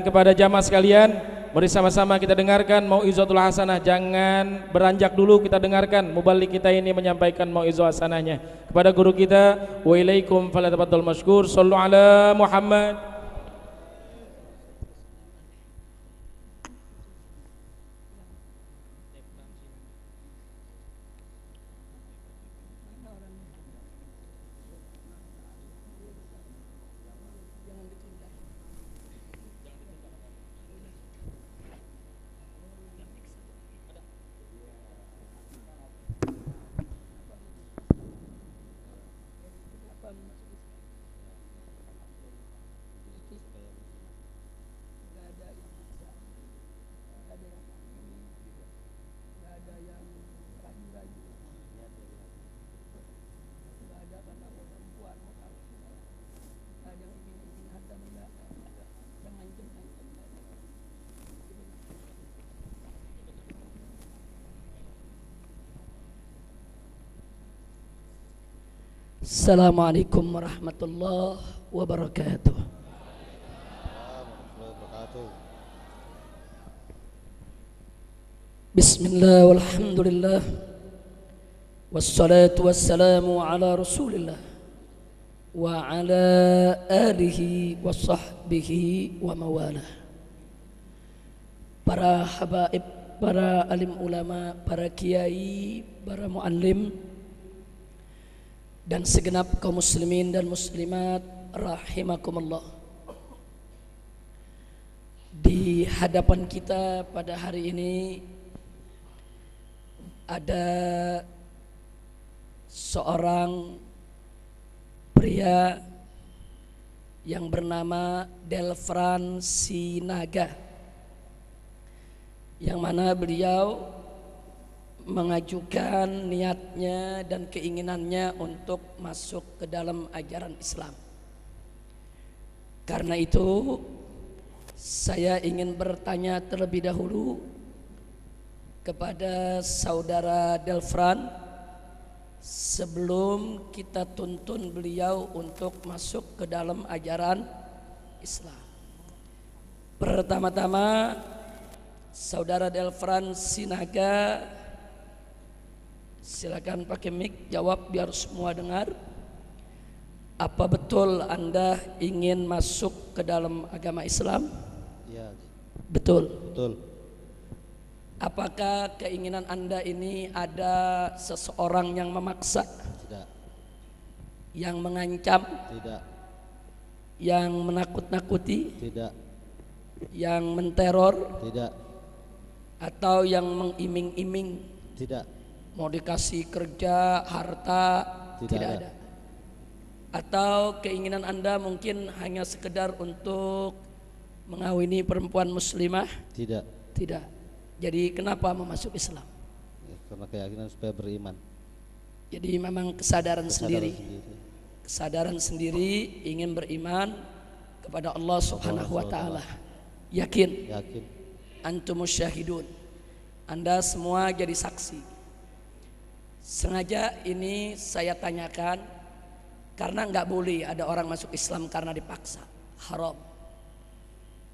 kepada jamaah sekalian, mari sama-sama kita dengarkan mau'izatul hasanah. Jangan beranjak dulu, kita dengarkan muballigh kita ini menyampaikan mau'izah hasanahnya kepada guru kita. Wa ilaikum falyatafaddal mashkur. Shallu ala Muhammad. Assalamualaikum warahmatullahi wabarakatuh. Bismillah walhamdulillah wassalatu wassalamu ala rasulillah wa ala alihi wa sahbihi wa mawalah. Para habaib, para alim ulama, para kiai, para muallim dan segenap kaum muslimin dan muslimat rahimakumullah. Di hadapan kita pada hari ini ada seorang pria yang bernama Delfran Sinaga, yang mana beliau mengajukan niatnya dan keinginannya untuk masuk ke dalam ajaran Islam. Karena itu saya ingin bertanya terlebih dahulu kepada saudara Delfran sebelum kita tuntun beliau untuk masuk ke dalam ajaran Islam. Pertama-tama, saudara Delfran Sinaga, silakan pakai mic, jawab biar semua dengar. Apa betul Anda ingin masuk ke dalam agama Islam? Ya. Betul. Betul. Apakah keinginan Anda ini ada seseorang yang memaksa? Tidak. Yang mengancam? Tidak. Yang menakut-nakuti? Tidak. Yang menteror? Tidak. Atau yang mengiming-iming? Tidak. Mau dikasih kerja, harta? Tidak ada. Atau keinginan Anda mungkin hanya sekedar untuk mengawini perempuan muslimah? Tidak. Tidak. Jadi kenapa memasuk Islam? Ya, karena keyakinan supaya beriman. Jadi memang kesadaran sendiri. Kesadaran sendiri ingin beriman kepada Allah Subhanahu wa taala. Yakin? Yakin. Antumus syahidun. Anda semua jadi saksi. Sengaja ini saya tanyakan karena enggak boleh ada orang masuk Islam karena dipaksa. Haram.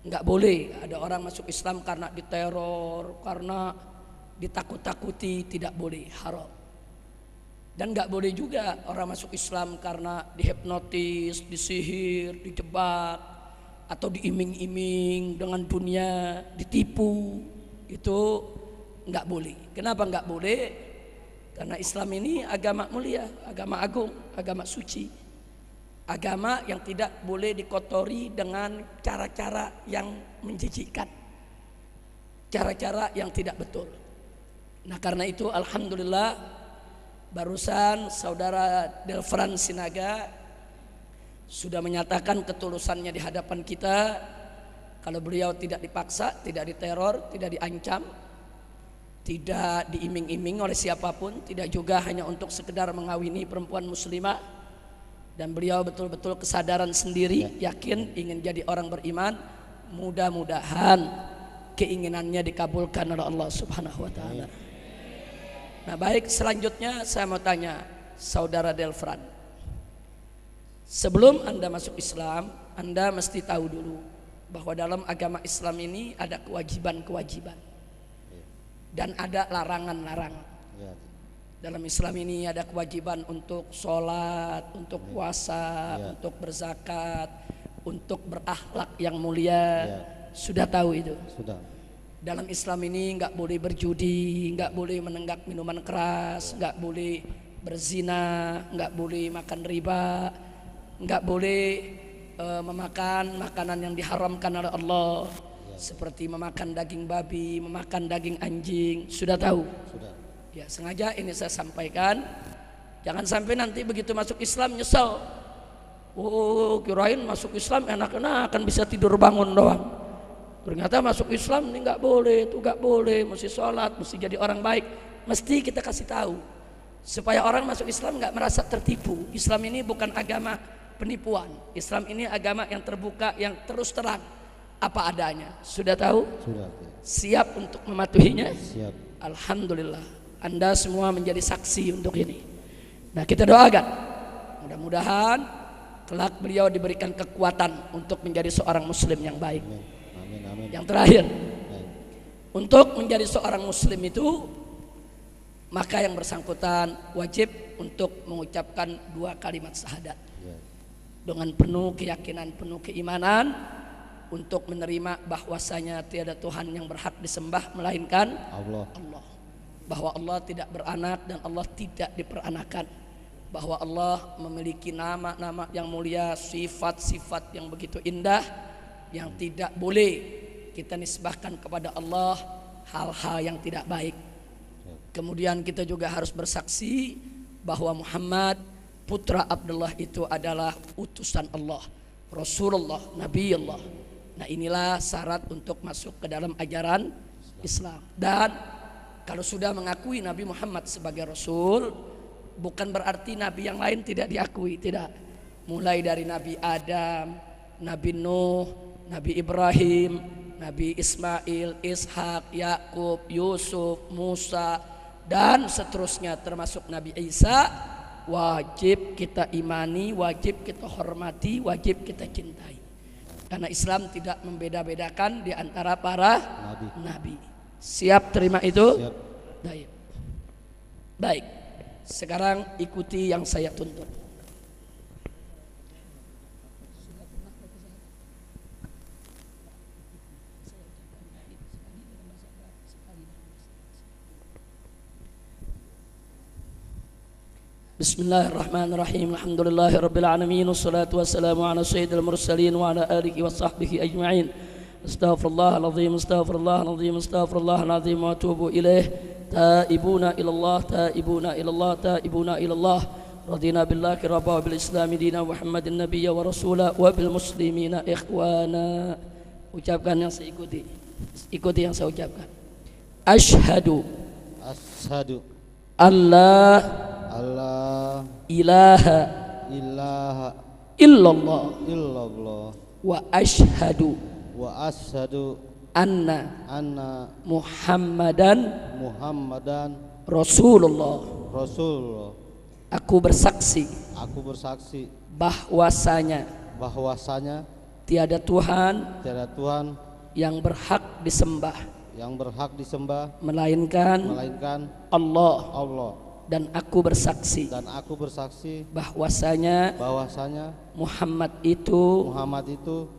Enggak boleh ada orang masuk Islam karena diteror, karena ditakut-takuti, tidak boleh, haram. Dan enggak boleh juga orang masuk Islam karena dihipnotis, disihir, dijebak, atau diiming-iming dengan dunia, ditipu. Itu enggak boleh. Kenapa enggak boleh? Karena Islam ini agama mulia, agama agung, agama suci. Agama yang tidak boleh dikotori dengan cara-cara yang menjijikkan, cara-cara yang tidak betul. Nah karena itu alhamdulillah barusan saudara Delfran Sinaga sudah menyatakan ketulusannya di hadapan kita. Kalau beliau tidak dipaksa, tidak diteror, tidak diancam, tidak diiming-iming oleh siapapun, tidak juga hanya untuk sekedar mengawini perempuan muslimah, dan beliau betul-betul kesadaran sendiri, yakin ingin jadi orang beriman. Mudah-mudahan keinginannya dikabulkan oleh Allah Subhanahu wa taala. Nah, baik, selanjutnya saya mau tanya saudara Delfran. Sebelum Anda masuk Islam, Anda mesti tahu dulu bahwa dalam agama Islam ini ada kewajiban-kewajiban dan ada larangan-larangan. Ya. Dalam Islam ini ada kewajiban untuk sholat, untuk puasa, Ya. untuk berzakat, untuk berakhlak yang mulia. Ya. Sudah tahu itu. Sudah. Dalam Islam ini nggak boleh berjudi, nggak boleh menenggak minuman keras, nggak boleh berzina, nggak boleh makan riba, nggak boleh memakan makanan yang diharamkan oleh Allah, seperti memakan daging babi, memakan daging anjing. Sudah tahu? Sudah. Ya, sengaja ini saya sampaikan. Jangan sampai nanti begitu masuk Islam nyesel. Oh, kirain masuk Islam enak-enakan bisa tidur bangun doang. Ternyata masuk Islam ini nggak boleh, itu nggak boleh, mesti sholat, mesti jadi orang baik. Mesti kita kasih tahu supaya orang masuk Islam nggak merasa tertipu. Islam ini bukan agama penipuan. Islam ini agama yang terbuka, yang terus terang apa adanya. Sudah tahu? Sudah. Siap untuk mematuhinya? Siap. Alhamdulillah, Anda semua menjadi saksi untuk ini. Nah, kita doakan mudah-mudahan kelak beliau diberikan kekuatan untuk menjadi seorang muslim yang baik. Amin. Amin. Amin. Yang terakhir, Amin. untuk menjadi seorang muslim itu maka yang bersangkutan wajib untuk mengucapkan 2 kalimat syahadat Ya. dengan penuh keyakinan, penuh keimanan untuk menerima bahwasanya tiada Tuhan yang berhak disembah melainkan Allah. Allah, bahwa Allah tidak beranak dan Allah tidak diperanakan, bahwa Allah memiliki nama-nama yang mulia, sifat-sifat yang begitu indah yang tidak boleh kita nisbahkan kepada Allah hal-hal yang tidak baik. Kemudian kita juga harus bersaksi bahwa Muhammad putra Abdullah itu adalah utusan Allah, Rasulullah, Nabi Allah. Nah, inilah syarat untuk masuk ke dalam ajaran Islam. Dan kalau sudah mengakui Nabi Muhammad sebagai Rasul, bukan berarti Nabi yang lain tidak diakui, tidak. Mulai dari Nabi Adam, Nabi Nuh, Nabi Ibrahim, Nabi Ismail, Ishak, Yakub, Yusuf, Musa, dan seterusnya termasuk Nabi Isa, wajib kita imani, wajib kita hormati, wajib kita cintai. Karena Islam tidak membeda-bedakan di antara para nabi. Siap terima itu? Siap. Baik. Baik. Sekarang ikuti yang saya tuntut. Bismillahirrahmanirrahim. Alhamdulillahirabbil alamin wassalatu wassalamu ala sayyidil mursalin wa ala alihi wa sahbihi ajma'in. Astaghfirullahalazim, astaghfirullahalazim, astaghfirullahalazim wa atubu ilaih. Taibuna ilallah, taibuna ilallah, taibuna ilallah. Radina billahi rabba wa bil islami dina Muhammadin nabiyya wa rasula wa bil muslimina ikhwana. Ucapkan yang saya ikuti. Ikuti yang saya ucapkan. Asyhadu Allah ilaha illallah wa asyhadu anna Muhammadan Rasulullah. Aku bersaksi bahwasanya tiada Tuhan yang berhak disembah melainkan Allah. Dan aku bersaksi bahwasanya Muhammad itu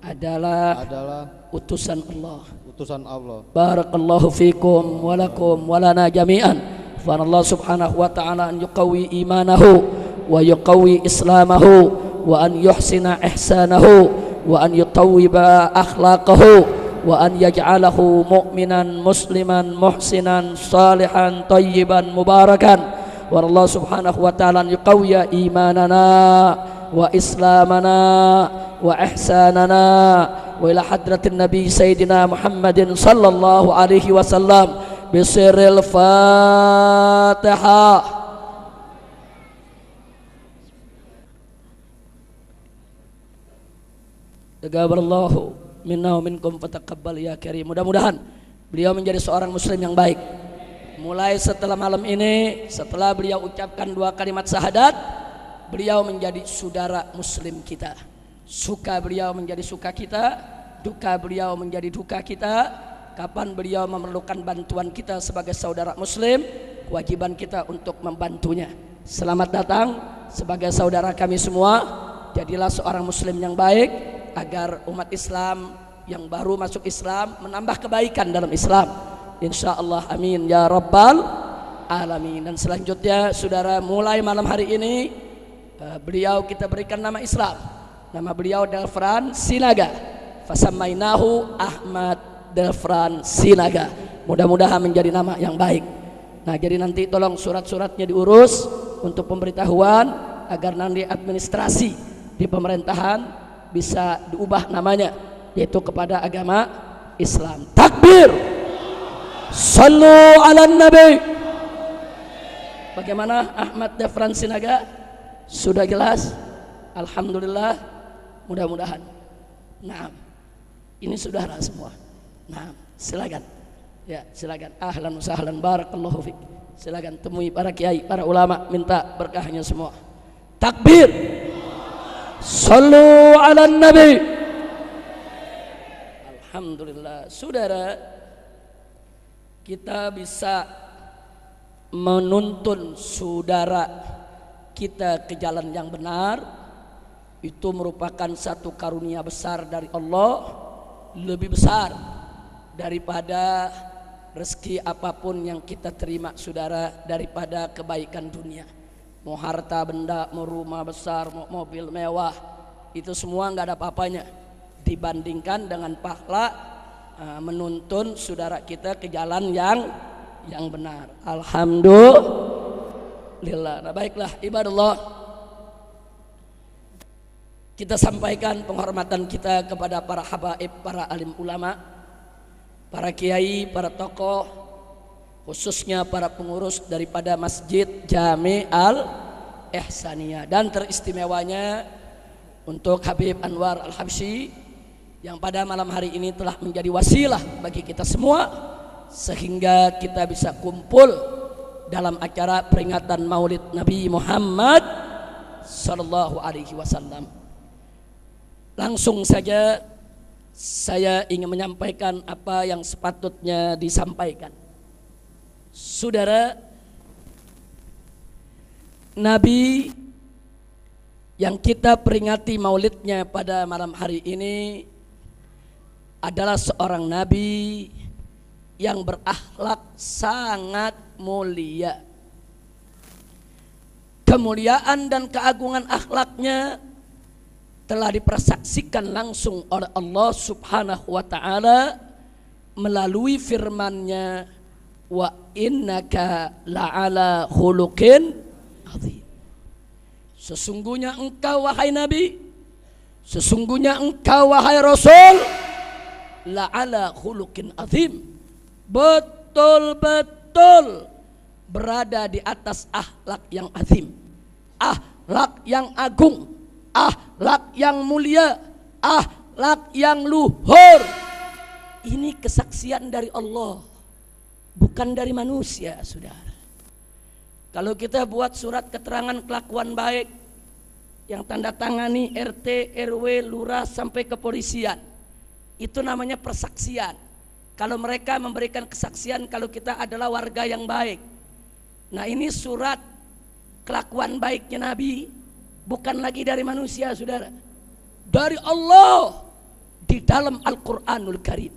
adalah utusan Allah. Barakallahu fikum wa lakum wa lana jami'an. Fa Allah subhanahu wa ta'ala an yuqawi imanahu wa yuqawi islamahu wa an yuhsina ihsanahu wa an yutawwiba akhlaqahu wa an yaj'alahu mu'minan musliman muhsinan salihan tayyiban mubarakan. Wa Allah subhanahu wa ta'ala an yuqawwiya imanana wa islamana wa ihsanana wa ila hadratin nabi sayyidina Muhammadin sallallahu alaihi wasallam bisirril Fatihah. Taqabbalallahu minna wa minkum fataqabbal ya karim. Mudah-mudahan beliau menjadi seorang muslim yang baik. Mulai setelah malam ini, setelah beliau ucapkan 2 kalimat syahadat, beliau menjadi saudara muslim kita. Suka beliau menjadi suka kita, duka beliau menjadi duka kita. Kapan beliau memerlukan bantuan kita sebagai saudara muslim, kewajiban kita untuk membantunya. Selamat datang sebagai saudara kami semua. Jadilah seorang muslim yang baik, agar umat Islam yang baru masuk Islam menambah kebaikan dalam Islam, insyaallah. Amin ya rabbal alamin. Dan selanjutnya saudara, mulai malam hari ini beliau kita berikan nama Islam. Nama beliau Delfran Sinaga, fasamainahu Ahmad Delfran Sinaga. Mudah-mudahan menjadi nama yang baik. Nah, jadi nanti tolong surat-suratnya diurus untuk pemberitahuan, agar nanti administrasi di pemerintahan bisa diubah namanya, yaitu kepada agama Islam. Takbir, sallu ala nabi. Bagaimana Ahmad Delfran Sinaga? Sudah jelas? Alhamdulillah. Mudah-mudahan. Nah, ini saudara semua. Nah, silakan. Ya, silakan. Ahlan wa sahlan, barakallahu fik. Silakan temui para kiai, para ulama, minta berkahnya semua. Takbir. Sallu ala nabi. Alhamdulillah. Saudara, kita bisa menuntun saudara kita ke jalan yang benar, itu merupakan satu karunia besar dari Allah, lebih besar daripada rezeki apapun yang kita terima saudara, daripada kebaikan dunia. Mau harta benda, mau rumah besar, mau mobil mewah, itu semua nggak ada apa-apanya dibandingkan dengan pahala menuntun saudara kita ke jalan yang benar. Alhamdulillah. Nah, baiklah ibadallah, kita sampaikan penghormatan kita kepada para habaib, para alim ulama, para kiai, para tokoh, khususnya para pengurus daripada Masjid Jami Al-Ihsaniyah, dan teristimewanya untuk Habib Anwar Al-Habsyi yang pada malam hari ini telah menjadi wasilah bagi kita semua, sehingga kita bisa kumpul dalam acara peringatan Maulid Nabi Muhammad sallallahu alaihi wasallam. Langsung saja saya ingin menyampaikan apa yang sepatutnya disampaikan. Saudara, Nabi yang kita peringati maulidnya pada malam hari ini adalah seorang Nabi yang berakhlak sangat mulia. Kemuliaan dan keagungan akhlaknya telah dipersaksikan langsung oleh Allah Subhanahu wa ta'ala melalui firman-Nya, wa innaka la'ala khuluqin azim. Sesungguhnya engkau wahai Nabi, sesungguhnya engkau wahai Rasul, la'ala khuluqin azim, betul-betul berada di atas akhlak yang azim, akhlak yang agung, akhlak yang mulia, akhlak yang luhur. Ini kesaksian dari Allah, bukan dari manusia, saudara. Kalau kita buat surat keterangan kelakuan baik yang tanda tangani RT, RW, lurah sampai kepolisian, itu namanya persaksian. Kalau mereka memberikan kesaksian kalau kita adalah warga yang baik. Nah, ini surat kelakuan baiknya Nabi, bukan lagi dari manusia, saudara, dari Allah di dalam Al-Quranul Karim.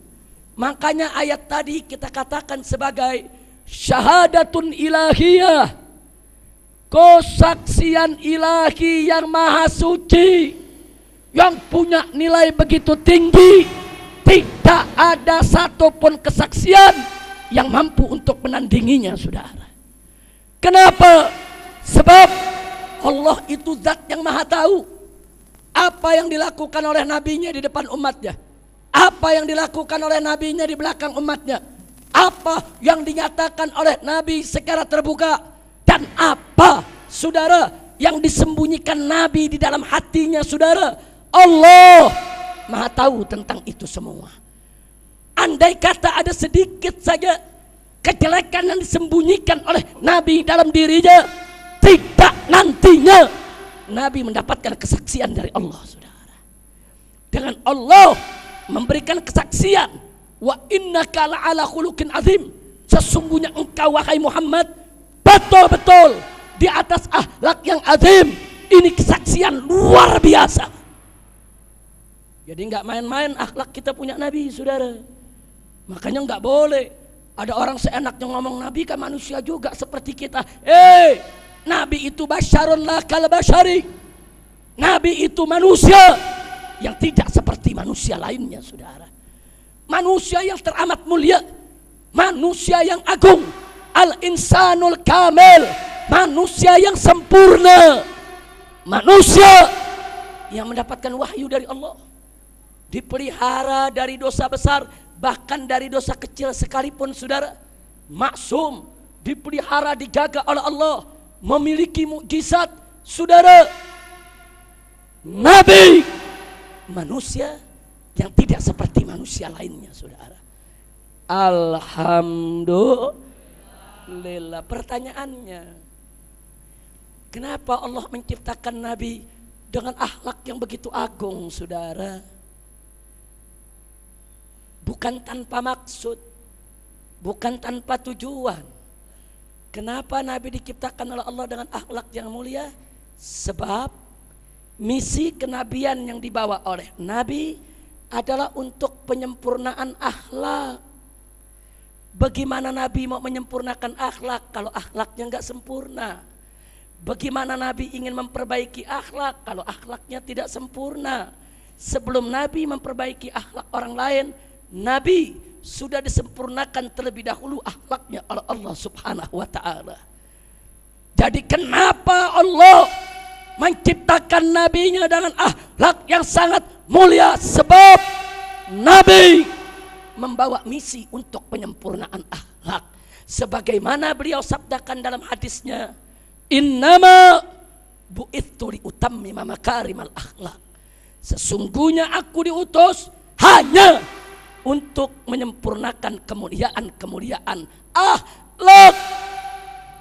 Makanya ayat tadi kita katakan sebagai syahadatun ilahiyah, kesaksian ilahi yang maha suci, yang punya nilai begitu tinggi. Tidak ada satupun kesaksian yang mampu untuk menandinginya, saudara. Kenapa? Sebab Allah itu zat yang maha tahu apa yang dilakukan oleh nabinya di depan umatnya, apa yang dilakukan oleh nabinya di belakang umatnya, apa yang dinyatakan oleh nabi secara terbuka, dan apa, saudara, yang disembunyikan nabi di dalam hatinya, saudara. Allah maha tahu tentang itu semua. Andai kata ada sedikit saja kejelekan yang disembunyikan oleh nabi dalam dirinya, tidak nantinya nabi mendapatkan kesaksian dari Allah, saudara. Dengan Allah memberikan kesaksian, wa innaka la'ala khuluqin azim, sesungguhnya engkau wahai Muhammad betul-betul di atas akhlak yang azim. Ini kesaksian luar biasa. Jadi nggak main-main akhlak kita punya Nabi, saudara. Makanya nggak boleh ada orang seenaknya ngomong Nabi kan manusia juga seperti kita. Nabi itu basyarun la kal basyari. Nabi itu manusia yang tidak seperti manusia lainnya, saudara. Manusia yang teramat mulia, manusia yang agung, al-insanul kamil, manusia yang sempurna, manusia yang mendapatkan wahyu dari Allah, dipelihara dari dosa besar, bahkan dari dosa kecil sekalipun, saudara. Maksum, dipelihara, dijaga oleh Allah, memiliki mukjizat, saudara. Nabi manusia yang tidak seperti manusia lainnya, saudara. Alhamdulillah. Pertanyaannya, kenapa Allah menciptakan Nabi dengan akhlak yang begitu agung, saudara? Bukan tanpa maksud, bukan tanpa tujuan. Kenapa Nabi diciptakan oleh Allah dengan akhlak yang mulia? Sebab misi kenabian yang dibawa oleh Nabi adalah untuk penyempurnaan akhlak. Bagaimana Nabi mau menyempurnakan akhlak kalau akhlaknya enggak sempurna? Bagaimana Nabi ingin memperbaiki akhlak kalau akhlaknya tidak sempurna? Sebelum Nabi memperbaiki akhlak orang lain, Nabi sudah disempurnakan terlebih dahulu akhlaknya oleh Allah Subhanahu wa ta'ala. Jadi kenapa Allah menciptakan nabinya dengan akhlak yang sangat mulia? Sebab Nabi membawa misi untuk penyempurnaan akhlak. Sebagaimana beliau sabdakan dalam hadisnya, innama bu'ithu liutammima makarimal akhlak. Sesungguhnya aku diutus hanya untuk menyempurnakan kemuliaan-kemuliaan akhlak.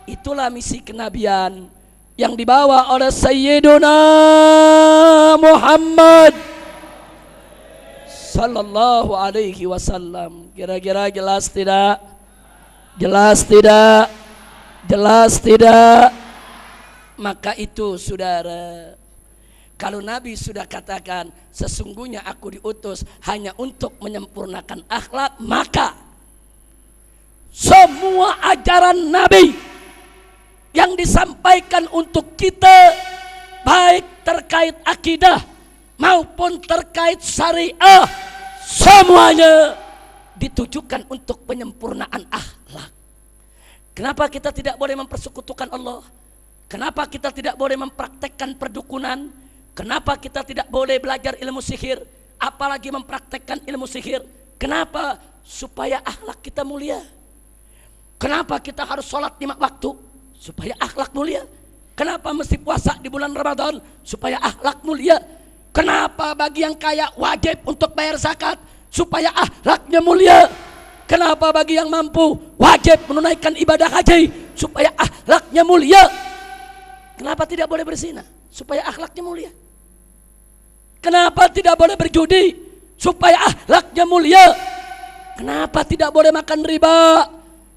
Itulah misi kenabian yang dibawa oleh Sayyiduna Muhammad sallallahu alaihi wasallam. Kira-kira jelas tidak? Jelas tidak? Jelas tidak? Maka itu, saudara, kalau Nabi sudah katakan sesungguhnya aku diutus hanya untuk menyempurnakan akhlak, maka semua ajaran Nabi yang disampaikan untuk kita, baik terkait akidah maupun terkait syariah, semuanya ditujukan untuk penyempurnaan akhlak. Kenapa kita tidak boleh mempersekutukan Allah? Kenapa kita tidak boleh mempraktekkan perdukunan? Kenapa kita tidak boleh belajar ilmu sihir, apalagi mempraktekkan ilmu sihir? Kenapa? Supaya akhlak kita mulia. Kenapa kita harus sholat 5 waktu? Supaya akhlak mulia. Kenapa mesti puasa di bulan Ramadan? Supaya akhlak mulia. Kenapa bagi yang kaya wajib untuk bayar zakat? Supaya akhlaknya mulia. Kenapa bagi yang mampu wajib menunaikan ibadah haji? Supaya akhlaknya mulia. Kenapa tidak boleh berzina? Supaya akhlaknya mulia. Kenapa tidak boleh berjudi? Supaya akhlaknya mulia. Kenapa tidak boleh makan riba?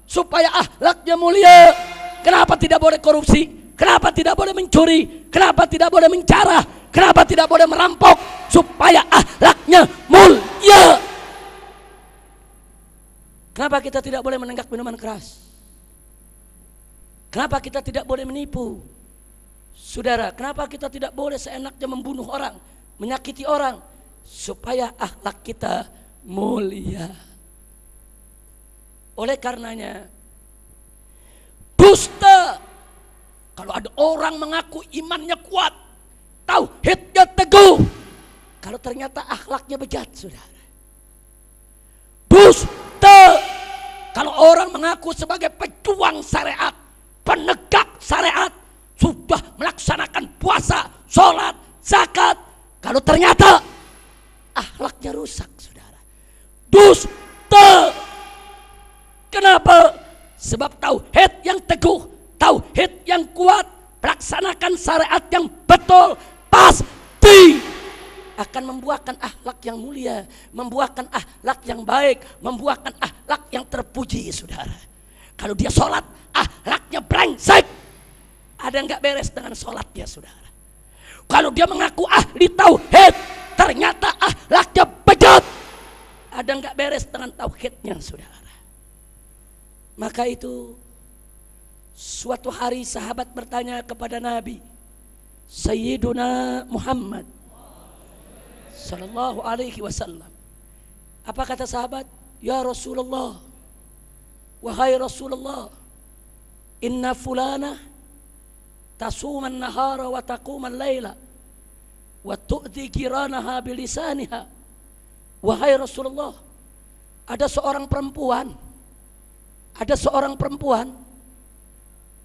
Supaya akhlaknya mulia. Kenapa tidak boleh korupsi? Kenapa tidak boleh mencuri? Kenapa tidak boleh mencara? Kenapa tidak boleh merampok? Supaya akhlaknya mulia. Kenapa kita tidak boleh menenggak minuman keras? Kenapa kita tidak boleh menipu? Saudara, kenapa kita tidak boleh seenaknya membunuh orang, menyakiti orang? Supaya akhlak kita mulia. Oleh karenanya, dusta kalau ada orang mengaku imannya kuat, tauhidnya teguh, kalau ternyata akhlaknya bejat, saudara. Dusta kalau orang mengaku sebagai pejuang syariat, penegak syariat, sudah melaksanakan puasa, sholat, zakat, kalau ternyata akhlaknya rusak, saudara. Dusta. Kenapa? Sebab tauhid yang teguh, tauhid yang kuat, melaksanakan syariat yang betul, pasti akan membuahkan akhlak yang mulia, membuahkan akhlak yang baik, membuahkan akhlak yang terpuji, saudara. Kalau dia sholat, akhlaknya brengsek, ada nggak beres dengan sholatnya, saudara. Kalau dia mengaku ahli tauhid, ternyata akhlaknya bejat, ada nggak beres dengan tauhidnya, saudara. Maka itu suatu hari sahabat bertanya kepada Nabi Sayyiduna Muhammad Sallallahu alaihi wasallam. Apa kata sahabat? Ya Rasulullah, wahai Rasulullah, inna fulana tasuman nahara wa taquman layla wa tu'ti jiranaha bilisaniha. Wahai Rasulullah, ada seorang perempuan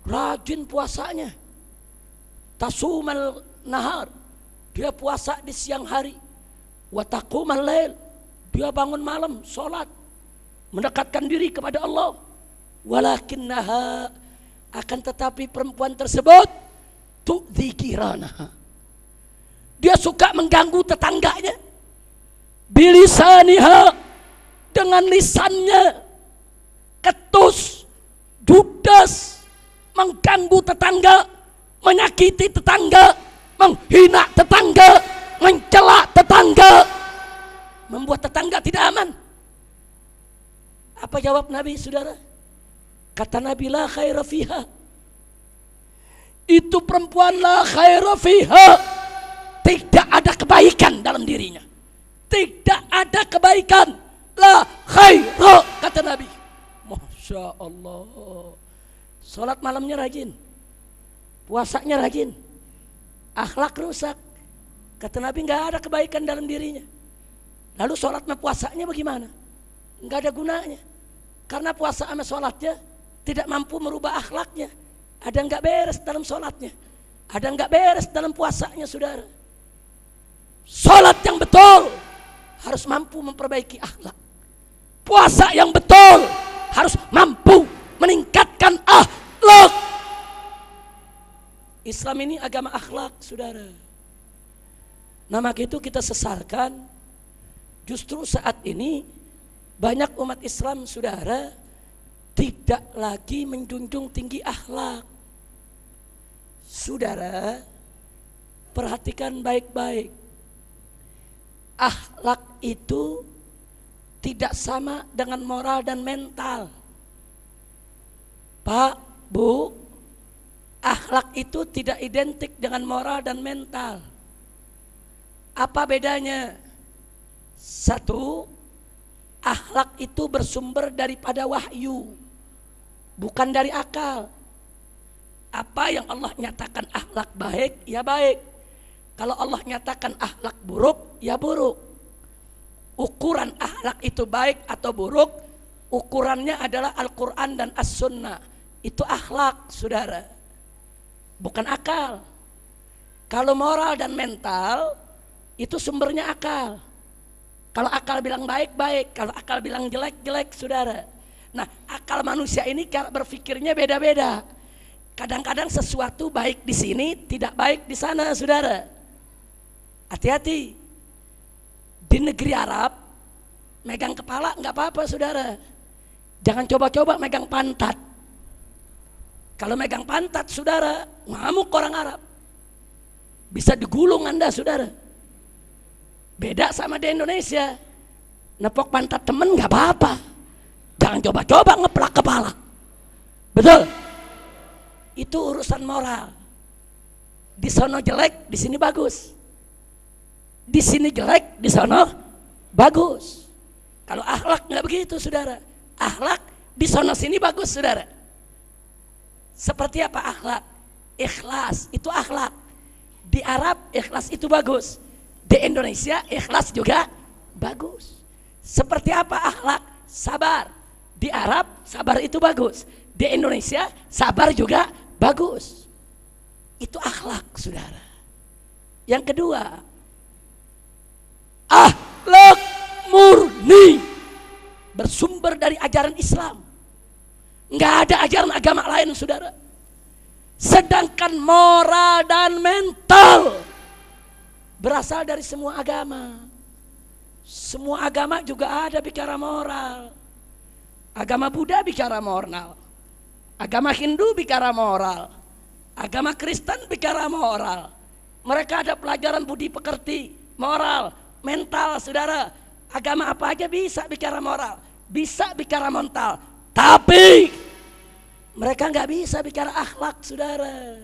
rajin puasanya, tasumal nahar, dia puasa di siang hari, wa taqumal lail, dia bangun malam sholat mendekatkan diri kepada Allah. Walakinnaha, akan tetapi perempuan tersebut tu'dzi kiranaha, dia suka mengganggu tetangganya, bilisaniha, dengan lisannya, ketus, judes, mengganggu tetangga, menyakiti tetangga, menghina tetangga, mencela tetangga, membuat tetangga tidak aman. Apa jawab Nabi, saudara? Kata Nabi, la khaira fiha, itu perempuan la khaira fiha, tidak ada kebaikan dalam dirinya, tidak ada kebaikan. La khaira, kata Nabi. Masya Allah. Sholat malamnya rajin, puasanya rajin, akhlak rusak, kata Nabi nggak ada kebaikan dalam dirinya. Lalu sholat sama puasanya bagaimana? Nggak ada gunanya, karena puasa sama sholatnya tidak mampu merubah akhlaknya. Ada nggak beres dalam sholatnya, ada nggak beres dalam puasanya, saudara. Sholat yang betul harus mampu memperbaiki akhlak. Puasa yang betul harus mampu meningkatkan akhlak. Islam ini agama akhlak, saudara. Nah, maka itu kita sesarkan, justru saat ini banyak umat Islam, saudara, tidak lagi menjunjung tinggi akhlak. Saudara, perhatikan baik-baik. Akhlak itu tidak sama dengan moral dan mental. Pak, Bu, akhlak itu tidak identik dengan moral dan mental. Apa bedanya? Satu, akhlak itu bersumber daripada wahyu, bukan dari akal. Apa yang Allah nyatakan akhlak baik, ya baik. Kalau Allah nyatakan akhlak buruk, ya buruk. Ukuran akhlak itu baik atau buruk, ukurannya adalah Al-Quran dan As-Sunnah. Itu akhlak, saudara, bukan akal. Kalau moral dan mental, itu sumbernya akal. Kalau akal bilang baik, baik. Kalau akal bilang jelek, jelek, saudara. Nah, akal manusia ini cara berpikirnya beda-beda. Kadang-kadang sesuatu baik di sini, tidak baik di sana, saudara. Hati-hati. Di negeri Arab, megang kepala nggak apa-apa, saudara. Jangan coba-coba megang pantat. Kalau megang pantat, saudara, ngamuk orang Arab. Bisa digulung Anda, saudara. Beda sama di Indonesia. Nepok pantat temen nggak apa-apa. Jangan coba-coba ngeplak kepala. Betul? Itu urusan moral. Di sono jelek, di sini bagus. Di sini jelek, di sono bagus. Kalau akhlak nggak begitu, saudara. Akhlak di sono sini bagus, saudara. Seperti apa akhlak? Ikhlas itu akhlak. Di Arab ikhlas itu bagus. Di Indonesia ikhlas juga bagus. Seperti apa akhlak? Sabar. Di Arab sabar itu bagus. Di Indonesia sabar juga bagus. Itu akhlak, saudara. Yang kedua, akhlak murni bersumber dari ajaran Islam. Nggak ada ajaran agama lain, saudara. Sedangkan moral dan mental berasal dari semua agama. Semua agama juga ada bicara moral. Agama Buddha bicara moral, agama Hindu bicara moral, agama Kristen bicara moral. Mereka ada pelajaran budi pekerti, moral, mental, saudara. Agama apa aja bisa bicara moral, bisa bicara mental, tapi mereka nggak bisa bicara akhlak, saudara.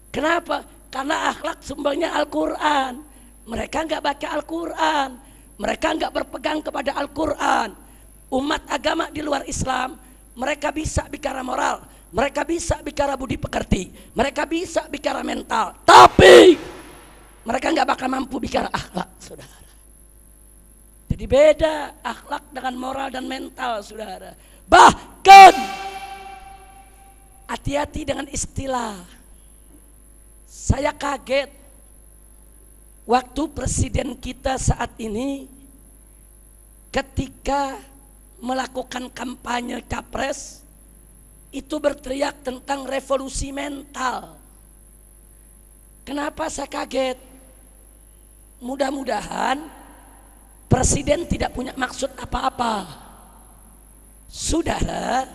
Kenapa? Karena akhlak sumbernya Al-Quran. Mereka nggak baca Al-Quran, mereka nggak berpegang kepada Al-Quran. Umat agama di luar Islam, mereka bisa bicara moral, mereka bisa bicara budi pekerti, mereka bisa bicara mental, tapi mereka nggak bakal mampu bicara akhlak, saudara. Jadi beda akhlak dengan moral dan mental, saudara. Bahkan hati-hati dengan istilah. Saya kaget waktu presiden kita saat ini ketika melakukan kampanye capres itu berteriak tentang revolusi mental. Kenapa saya kaget? Mudah-mudahan presiden tidak punya maksud apa-apa. Saudara,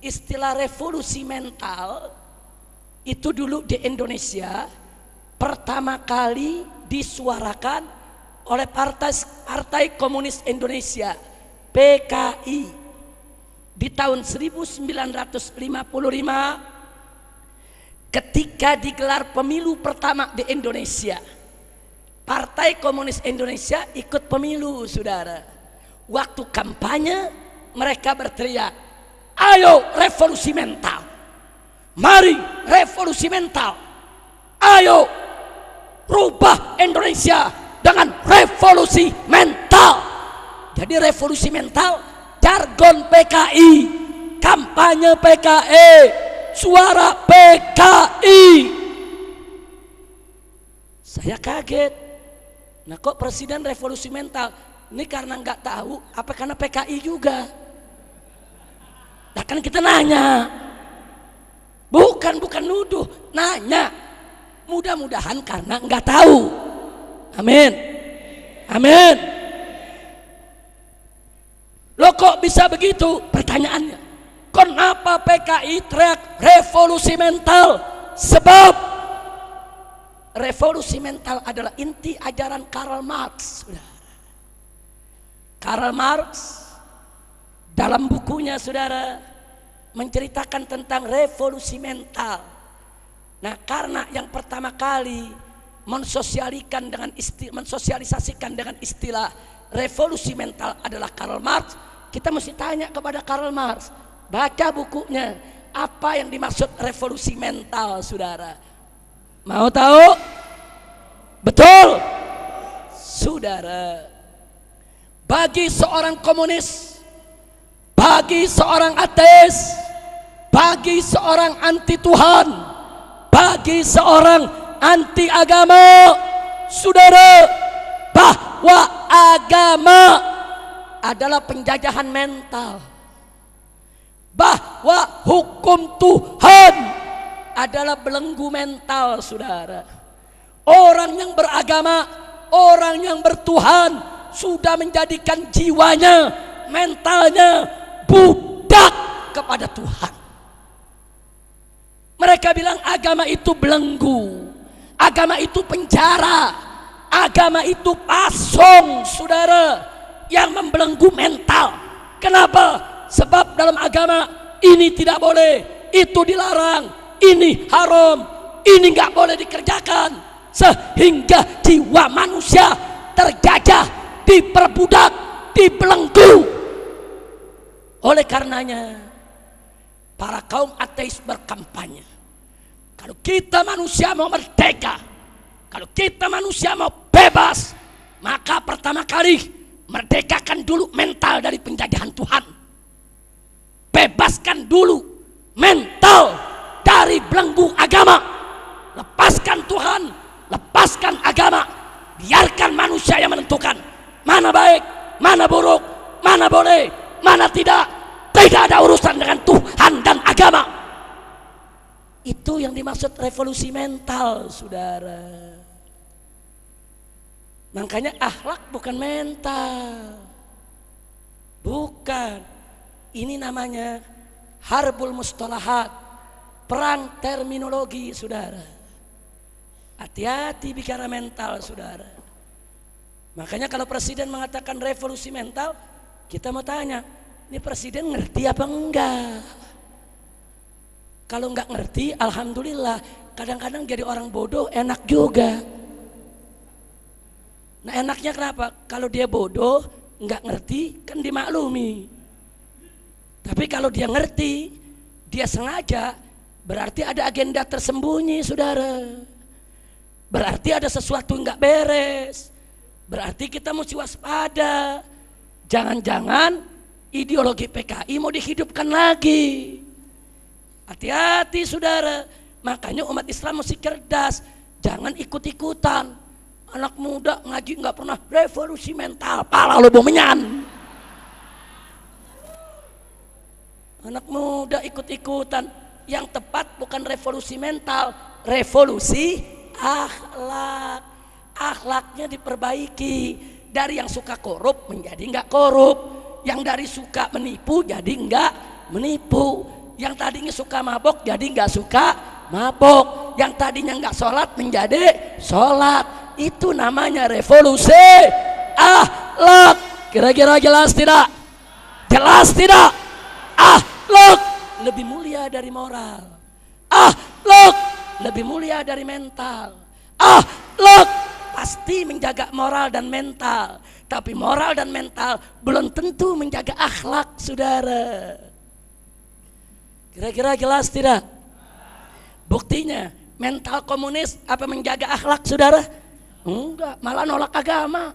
istilah revolusi mental itu dulu di Indonesia pertama kali disuarakan oleh Partai Komunis Indonesia PKI di tahun 1955 ketika digelar pemilu pertama di Indonesia. Partai Komunis Indonesia ikut pemilu, saudara. Waktu kampanye mereka berteriak, ayo revolusi mental, mari revolusi mental, ayo rubah Indonesia dengan revolusi mental. Jadi revolusi mental jargon PKI, kampanye PKI, suara PKI. Saya kaget. Nah, kok presiden revolusi mental? Ini karena nggak tahu apa karena PKI juga? Nah, kan kita nanya. Bukan nuduh, nanya. Mudah-mudahan karena nggak tahu. Amin. Amin. Loh kok bisa begitu? Pertanyaannya. Kenapa PKI teriak revolusi mental? Sebab revolusi mental adalah inti ajaran Karl Marx. Karl Marx dalam bukunya, saudara, menceritakan tentang revolusi mental. Nah, karena yang pertama kali mensosialisasikan dengan istilah revolusi mental adalah Karl Marx, kita mesti tanya kepada Karl Marx, baca bukunya, apa yang dimaksud revolusi mental, saudara? Mau tahu? Betul, saudara. Bagi seorang komunis, bagi seorang ateis, bagi seorang anti Tuhan, bagi seorang anti agama, saudara, bahwa agama adalah penjajahan mental, bahwa hukum Tuhan adalah belenggu mental, saudara. Orang yang beragama, orang yang bertuhan sudah menjadikan jiwanya, mentalnya budak kepada Tuhan. Mereka bilang agama itu belenggu, agama itu penjara, agama itu pasung, saudara, yang membelenggu mental. Kenapa? Sebab dalam agama ini tidak boleh, itu dilarang, ini haram, ini nggak boleh dikerjakan, sehingga jiwa manusia terjajah, diperbudak, dibelenggu. Oleh karenanya para kaum ateis berkampanye, kalau kita manusia mau merdeka, kalau kita manusia mau bebas, maka pertama kali merdekakan dulu mental dari penjajahan Tuhan. Bebaskan dulu mental dari belenggu agama. Lepaskan Tuhan, lepaskan agama. Biarkan manusia yang menentukan mana baik, mana buruk, mana boleh, mana tidak. Tidak ada urusan dengan Tuhan dan agama. Itu yang dimaksud revolusi mental, saudara. Makanya akhlak bukan mental. Bukan. Ini namanya harbul mustalahat, perang terminologi, saudara. Hati-hati bicara mental, saudara. Makanya kalau presiden mengatakan revolusi mental, kita mau tanya, ini presiden ngerti apa enggak? Kalau enggak ngerti, alhamdulillah. Kadang-kadang jadi orang bodoh enak juga. Nah, enaknya kenapa? Kalau dia bodoh, enggak ngerti, kan dimaklumi. Tapi kalau dia ngerti, dia sengaja, berarti ada agenda tersembunyi, saudara. Berarti ada sesuatu enggak beres. Berarti kita mesti waspada. Jangan-jangan ideologi PKI mau dihidupkan lagi. Hati-hati, saudara. Makanya umat Islam mesti cerdas. Jangan ikut-ikutan. Anak muda ngaji nggak pernah revolusi mental, pala lo bomenyan. Anak muda ikut-ikutan. Yang tepat bukan revolusi mental, revolusi akhlak. Akhlaknya diperbaiki. Dari yang suka korup menjadi nggak korup. Yang dari suka menipu jadi nggak menipu. Yang tadinya suka mabok jadi nggak suka mabok. Yang tadinya nggak sholat menjadi sholat. Itu namanya revolusi akhlak. Kira-kira jelas tidak? Jelas tidak? Akhlak lebih mulia dari moral. Akhlak lebih mulia dari mental. Akhlak pasti menjaga moral dan mental. Tapi moral dan mental belum tentu menjaga akhlak, saudara. Kira-kira jelas tidak? Buktinya mental komunis apa menjaga akhlak, saudara? Enggak, malah nolak agama.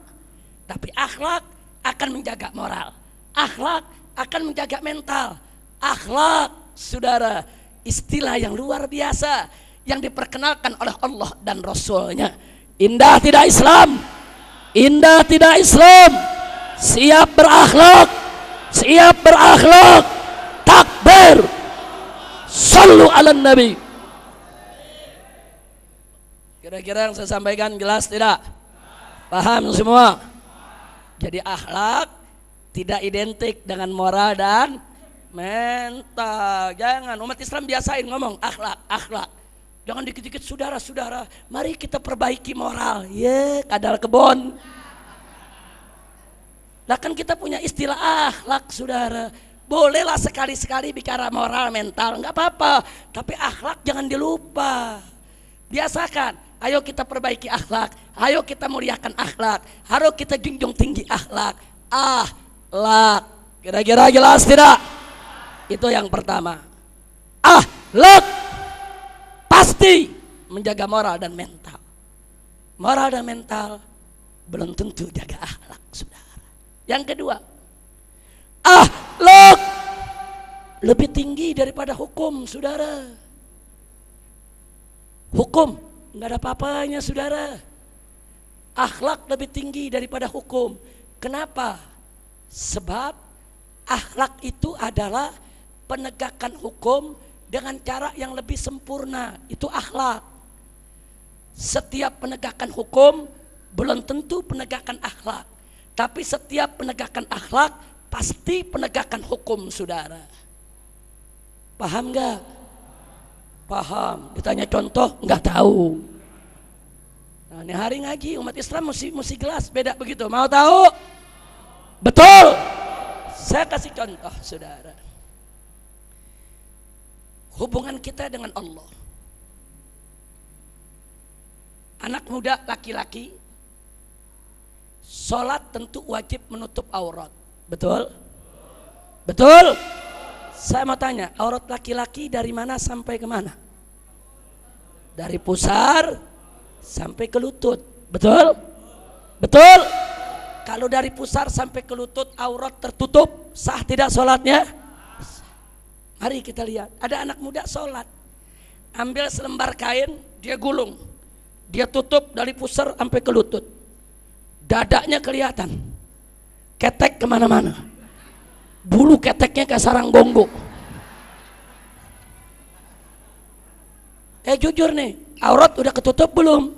Tapi akhlak akan menjaga moral. Akhlak akan menjaga mental. Akhlak, saudara, istilah yang luar biasa yang diperkenalkan oleh Allah dan Rasulnya. Indah tidak Islam? Indah tidak Islam? Siap berakhlak? Siap berakhlak? Takbir! Sallu ala Nabi. Kira-kira yang saya sampaikan jelas tidak? Paham semua? Jadi akhlak tidak identik dengan moral dan mental. Jangan, umat Islam biasain ngomong akhlak, akhlak. Jangan dikit-dikit saudara-saudara, mari kita perbaiki moral. Kadal kebon. Lah kan kita punya istilah akhlak, saudara. Bolehlah sekali-sekali bicara moral, mental, nggak apa-apa. Tapi akhlak jangan dilupa. Biasakan. Ayo kita perbaiki akhlak, ayo kita muliakan akhlak, ayo kita junjung tinggi akhlak. Akhlak. Kira-kira jelas tidak? Itu yang pertama. Akhlak pasti menjaga moral dan mental. Moral dan mental belum tentu jaga akhlak, saudara. Yang kedua, akhlak lebih tinggi daripada hukum, saudara. Hukum nggak ada apa-apanya, saudara. Akhlak lebih tinggi daripada hukum. Kenapa? Sebab akhlak itu adalah penegakan hukum dengan cara yang lebih sempurna. Itu akhlak. Setiap penegakan hukum belum tentu penegakan akhlak. Tapi setiap penegakan akhlak pasti penegakan hukum, saudara. Paham nggak? Paham. Ditanya contoh nggak tahu. Nah, ini hari ngaji umat Islam mesti jelas, beda begitu. Mau tahu? Betul. Saya kasih contoh, saudara. Hubungan kita dengan Allah. Anak muda laki-laki sholat tentu wajib menutup aurat. Betul? Betul? Saya mau tanya, aurat laki-laki dari mana sampai ke mana? Dari pusar sampai ke lutut. Betul? Betul? Kalau dari pusar sampai ke lutut aurat tertutup, sah tidak sholatnya? Mari kita lihat, ada anak muda sholat, ambil selembar kain, dia gulung, dia tutup dari pusar sampai ke lutut, dadanya kelihatan, ketek kemana-mana, bulu keteknya kayak sarang gonggong. Jujur nih, aurat udah ketutup belum?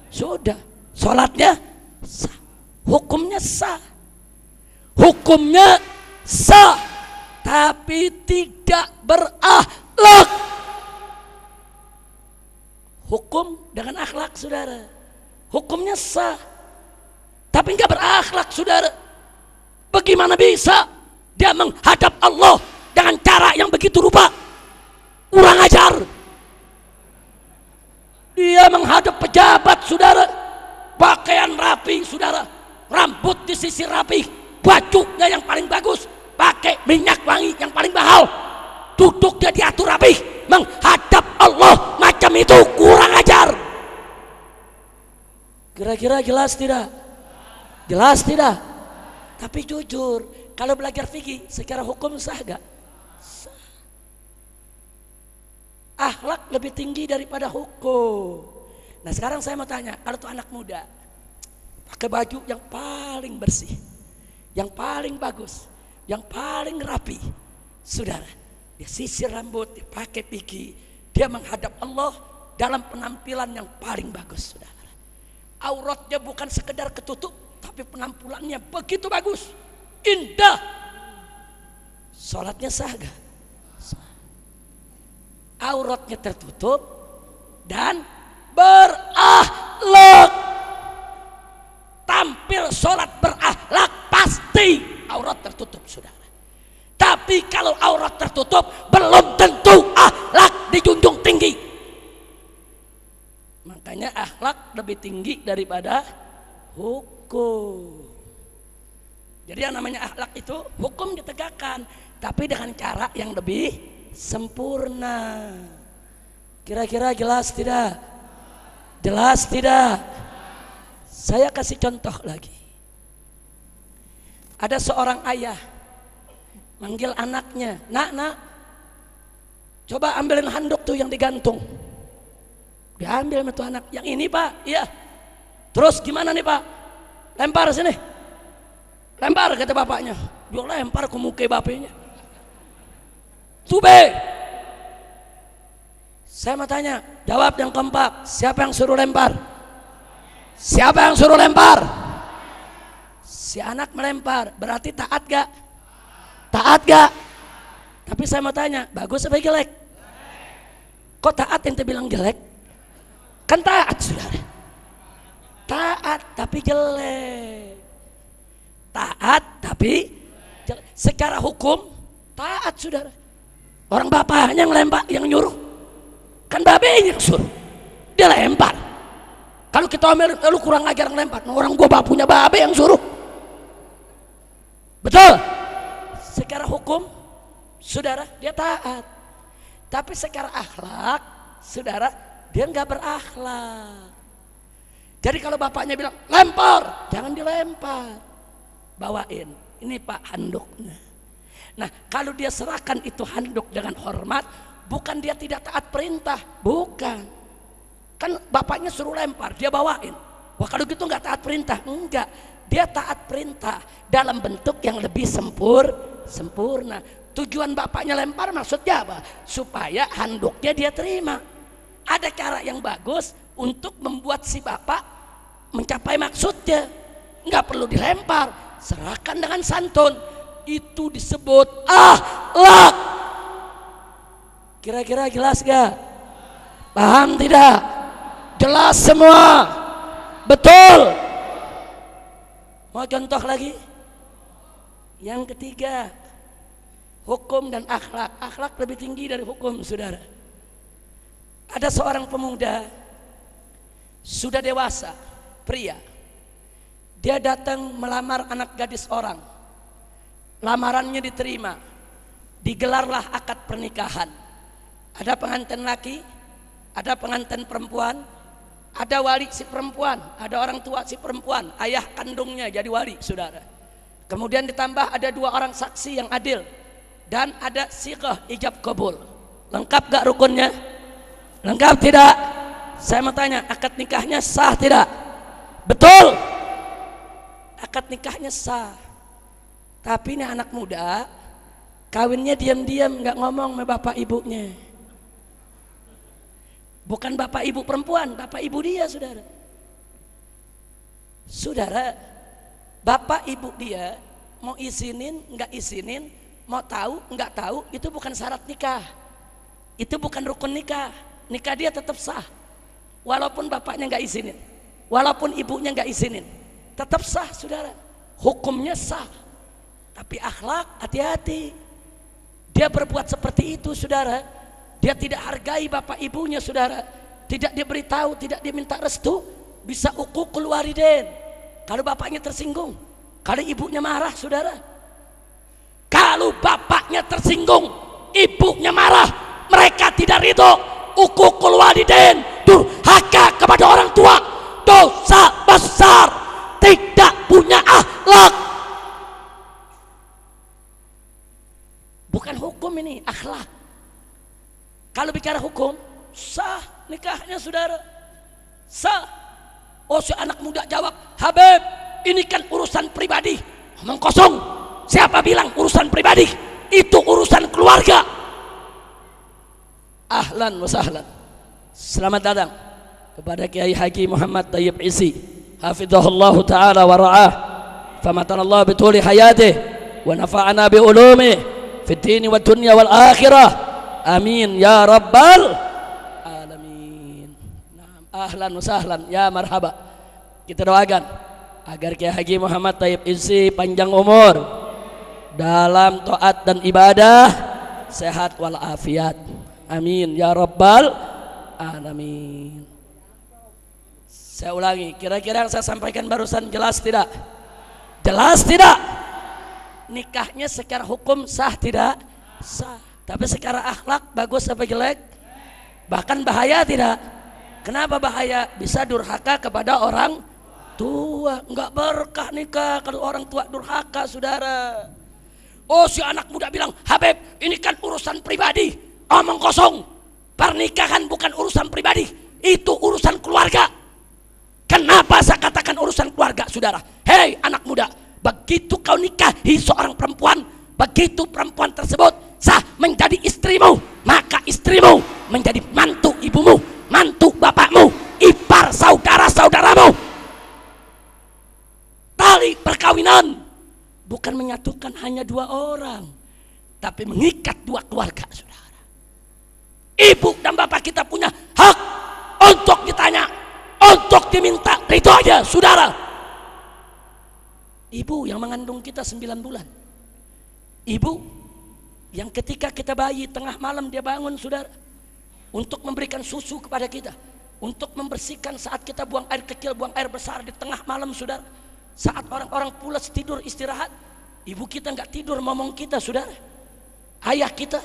Sudah. Sholatnya Sah. Hukumnya sah. Hukumnya sah, tapi tidak berakhlak. Hukum dengan akhlak, saudara. Hukumnya sah, tapi enggak berakhlak, saudara. Bagaimana bisa dia menghadap Allah dengan cara yang begitu rupa? Kurang ajar. Dia menghadap pejabat, saudara. Pakaian rapi, saudara. Rambut disisir rapi. Bajunya yang paling bagus. Pakai minyak wangi yang paling mahal. Duduknya diatur rapi. Menghadap Allah macam itu kurang ajar. Kira-kira jelas tidak? Jelas tidak? Tapi jujur, kalau belajar fikih secara hukum sah gak? Sah. Akhlak lebih tinggi daripada hukum. Nah sekarang saya mau tanya, kalau tuh anak muda pakai baju yang paling bersih, yang paling bagus, yang paling rapi, saudara, dia sisir rambut, dia pakai piki, dia menghadap Allah dalam penampilan yang paling bagus, saudara. Auratnya bukan sekedar ketutup, tapi penampilannya begitu bagus, indah. Sholatnya sah gak? Sah. Auratnya tertutup dan berakhlak. Tampil sholat berakhlak pasti aurat tertutup, saudara. Tapi kalau aurat tertutup belum tentu akhlak dijunjung tinggi. Makanya akhlak lebih tinggi daripada hukum. Jadi yang namanya akhlak itu hukum ditegakkan, tapi dengan cara yang lebih sempurna. Kira-kira jelas tidak? Jelas tidak? Saya kasih contoh lagi. Ada seorang ayah manggil anaknya, nak, coba ambilin handuk tuh yang digantung. Diambil sama tuh anak, yang ini pak, iya. Terus gimana nih pak? Lempar sini. Lempar kata bapaknya. Dia lempar ke muka bapaknya. Tube. Saya mau tanya, jawab yang kompak. Siapa yang suruh lempar? Siapa yang suruh lempar? Si anak melempar, berarti taat gak? Taat gak? Tapi saya mau tanya, bagus apa jelek? Kok taat ente bilang jelek? Kan taat, saudara. Taat tapi jelek. Taat tapi jelek. Secara hukum taat, saudara. Orang bapaknya yang lempar, yang nyuruh. Kan babenya yang suruh. Dia lempar. Kalau kita omel, lu kurang ajar ngelempar. Nah, orang gua punya babe yang suruh. Betul? Secara hukum, saudara, dia taat. Tapi secara akhlak, saudara, dia nggak berakhlak. Jadi kalau bapaknya bilang lempar, jangan dilempar. Bawain, ini pak handuknya. Nah kalau dia serahkan itu handuk dengan hormat, bukan dia tidak taat perintah, bukan. Kan bapaknya suruh lempar, dia bawain. Wah kalau gitu nggak taat perintah, enggak. Dia taat perintah dalam bentuk yang lebih sempurna. Tujuan bapaknya lempar maksudnya apa? Supaya handuknya dia terima. Ada cara yang bagus untuk membuat si bapak mencapai maksudnya. Nggak perlu dilempar, serahkan dengan santun. Itu disebut akhlak. Kira-kira jelas gak? Paham tidak? Jelas semua? Betul? Mau contoh lagi? Yang ketiga, hukum dan akhlak. Akhlak lebih tinggi dari hukum, saudara. Ada seorang pemuda sudah dewasa, pria. Dia datang melamar anak gadis orang. Lamarannya diterima. Digelarlah akad pernikahan. Ada pengantin laki, ada pengantin perempuan, ada wali si perempuan, ada orang tua si perempuan, ayah kandungnya jadi wali, saudara. Kemudian ditambah ada 2 orang saksi yang adil, dan ada sighah ijab kabul. Lengkap gak rukunnya? Lengkap tidak? Saya mau tanya, akad nikahnya sah tidak? Betul? Akad nikahnya sah. Tapi ini anak muda kawinnya diam-diam, gak ngomong sama bapak ibunya. Bukan bapak ibu perempuan, bapak ibu dia, saudara. Saudara, bapak ibu dia mau izinin nggak izinin, mau tahu nggak tahu, itu bukan syarat nikah, itu bukan rukun nikah. Nikah dia tetap sah walaupun bapaknya nggak izinin, walaupun ibunya nggak izinin, tetap sah saudara, hukumnya sah. Tapi akhlak, hati-hati, dia berbuat seperti itu saudara, dia tidak hargai bapak ibunya saudara, tidak diberitahu, tidak diminta restu, bisa uququl walidain. Kalau bapaknya tersinggung, kalau ibunya marah saudara, kalau bapaknya tersinggung, ibunya marah, mereka tidak ridho, uququl walidain, durhaka kepada orang tua, dosa besar, tidak punya akhlak. Bukan hukum ini, akhlak. Kalau bicara hukum, sah nikahnya saudara, sah. Oh, si anak muda jawab, Habib, ini kan urusan pribadi. Omong kosong. Siapa bilang urusan pribadi? Itu urusan keluarga. Ahlan wa sahlan. Selamat datang kepada Kiai Haji Muhammad Thayyib Isi, hafizahullah taala wa ra'ah. Famatanallah bituli hayatih wa nafa'ana bi ulumih fid dini wad dunya wal akhirah. Amin ya rabbal ahlan wa sahlan, ya marhaba. Kita doakan agar Kiai Haji Muhammad Thayyib Isi panjang umur dalam taat dan ibadah, sehat walafiat. Amin ya rabbal alamin. Saya ulangi, kira-kira yang saya sampaikan barusan jelas tidak? Jelas tidak? Nikahnya secara hukum sah tidak? Sah. Tapi secara akhlak bagus apa jelek? Bahkan bahaya tidak? Kenapa bahaya? Bisa durhaka kepada orang tua. Enggak berkah nikah kalau orang tua durhaka saudara. Oh, si anak muda bilang, Habib, ini kan urusan pribadi. Omong kosong. Pernikahan bukan urusan pribadi, itu urusan keluarga. Kenapa saya katakan urusan keluarga saudara? Hei anak muda, begitu kau nikahi seorang perempuan, begitu perempuan tersebut sah menjadi istrimu, maka istrimu menjadi mantu ibumu, mantu bapakmu, ipar saudara-saudaramu. Tali perkawinan bukan menyatukan hanya dua orang, tapi mengikat dua keluarga saudara. Ibu dan bapak kita punya hak untuk ditanya, untuk diminta ridho aja saudara. Ibu yang mengandung kita 9 bulan, ibu yang ketika kita bayi tengah malam dia bangun saudara, untuk memberikan susu kepada kita, untuk membersihkan saat kita buang air kecil, buang air besar di tengah malam saudara. Saat orang-orang pulas tidur istirahat, ibu kita nggak tidur ngomong kita saudara. Ayah kita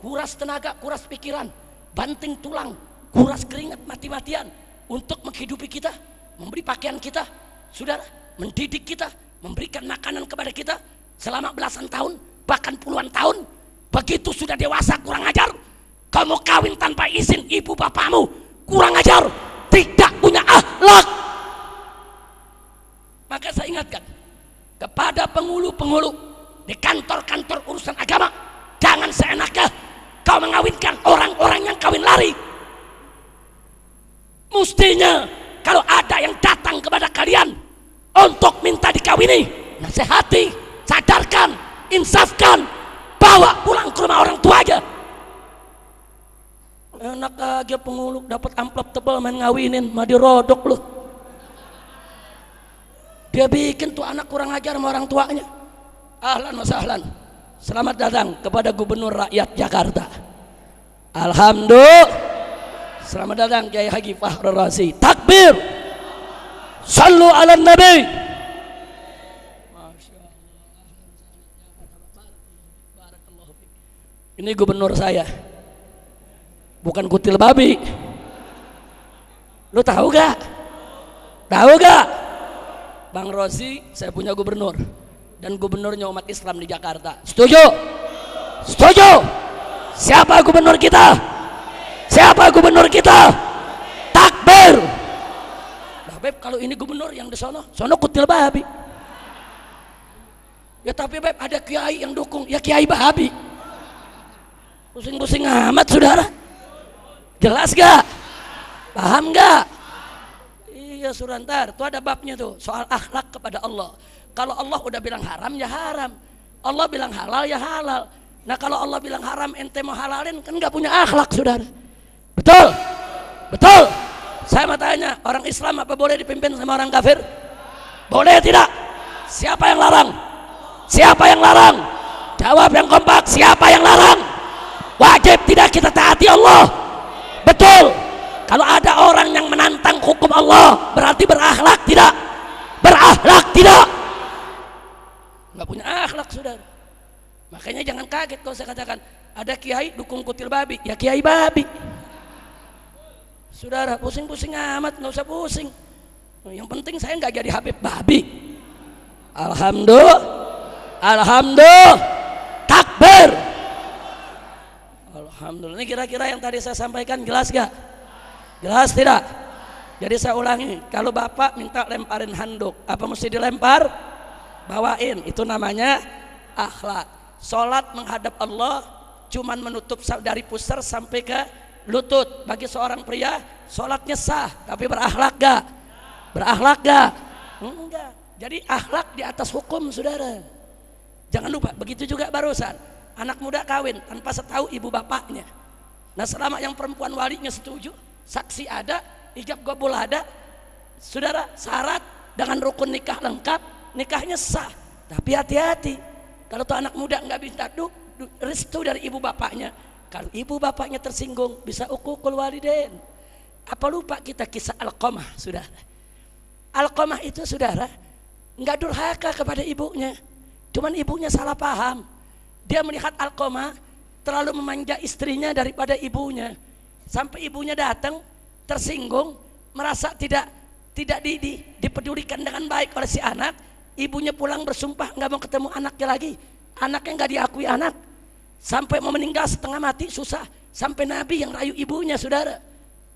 kuras tenaga, kuras pikiran, banting tulang, kuras keringat mati-matian untuk menghidupi kita, memberi pakaian kita saudara, mendidik kita, memberikan makanan kepada kita selama belasan tahun, bahkan puluhan tahun. Begitu sudah dewasa kurang ajar, kamu kawin tanpa izin ibu bapakmu, kurang ajar, tidak punya akhlak. Maka saya ingatkan kepada penghulu-penghulu di kantor-kantor urusan agama, jangan seenaknya kau mengawinkan orang-orang yang kawin lari. Mestinya kalau ada yang datang kepada kalian untuk minta dikawini, nasihati, sadarkan, insafkan, bawa pulang ke rumah orang tua aja. Enak aja penghulu dapat amplop tebal main ngawinin, mah dirodok lu. Dia bikin tuh anak kurang ajar sama orang tuanya. Ahlan wa sahlan. Selamat datang kepada Gubernur Rakyat Jakarta. Alhamdulillah. Selamat datang Kiai Haji Fakhrul Razi. Takbir. Sallu ala Nabi. Ini gubernur saya, bukan kutil babi. Lu tahu gak? Tahu gak? Bang Rozi, saya punya gubernur, dan gubernurnya umat Islam di Jakarta. Setuju? Setuju? Siapa gubernur kita? Siapa gubernur kita? Takbir. Nah, Beb, kalau ini gubernur yang di sono kutil babi. Ya tapi Beb, ada kiai yang dukung, ya kiai babi. Pusing-pusing amat saudara. Jelas gak? Paham gak? Iya surantar, itu ada babnya tuh soal akhlak kepada Allah. Kalau Allah udah bilang haram ya haram, Allah bilang halal ya halal. Nah kalau Allah bilang haram ente mau halalin kan nggak punya akhlak saudara. Betul, betul. Saya mau tanya, orang Islam apa boleh dipimpin sama orang kafir? Boleh tidak? Siapa yang larang? Siapa yang larang? Jawab yang kompak, siapa yang larang? Wajib tidak kita taati Allah? Betul. Kalau ada orang yang menantang hukum Allah, berarti berakhlak tidak? Berakhlak tidak? Nggak punya akhlak saudara. Makanya jangan kaget kalau saya katakan ada kiai dukung kutil babi, ya kiai babi. Saudara pusing-pusing amat, nggak usah pusing. Yang penting saya nggak jadi Habib babi. Alhamdulillah, alhamdulillah, takbir. Alhamdulillah. Ini kira-kira yang tadi saya sampaikan jelas gak? Jelas tidak? Jadi saya ulangi, kalau bapak minta lemparin handuk, apa mesti dilempar? Bawain, itu namanya akhlak. Sholat menghadap Allah cuman menutup dari pusar sampai ke lutut. Bagi seorang pria sholatnya sah, tapi berakhlak gak? Berakhlak gak? Enggak. Jadi akhlak di atas hukum saudara. Jangan lupa, begitu juga barusan anak muda kawin tanpa setahu ibu bapaknya. Nah selama yang perempuan walinya setuju, saksi ada, ijab qabul ada, saudara, syarat dengan rukun nikah lengkap, nikahnya sah. Tapi hati-hati, kalau tuh anak muda nggak minta restu dari ibu bapaknya, kalau ibu bapaknya tersinggung bisa uququl walidain. Apa lupa kita kisah Alqamah, saudara? Alqamah itu saudara nggak durhaka kepada ibunya, cuman ibunya salah paham. Dia melihat Alqamah terlalu memanja istrinya daripada ibunya, sampai ibunya datang tersinggung, merasa tidak dipedulikan dengan baik oleh si anak. Ibunya pulang bersumpah nggak mau ketemu anaknya lagi. Anaknya nggak diakui anak, sampai mau meninggal setengah mati susah. Sampai Nabi yang rayu ibunya saudara.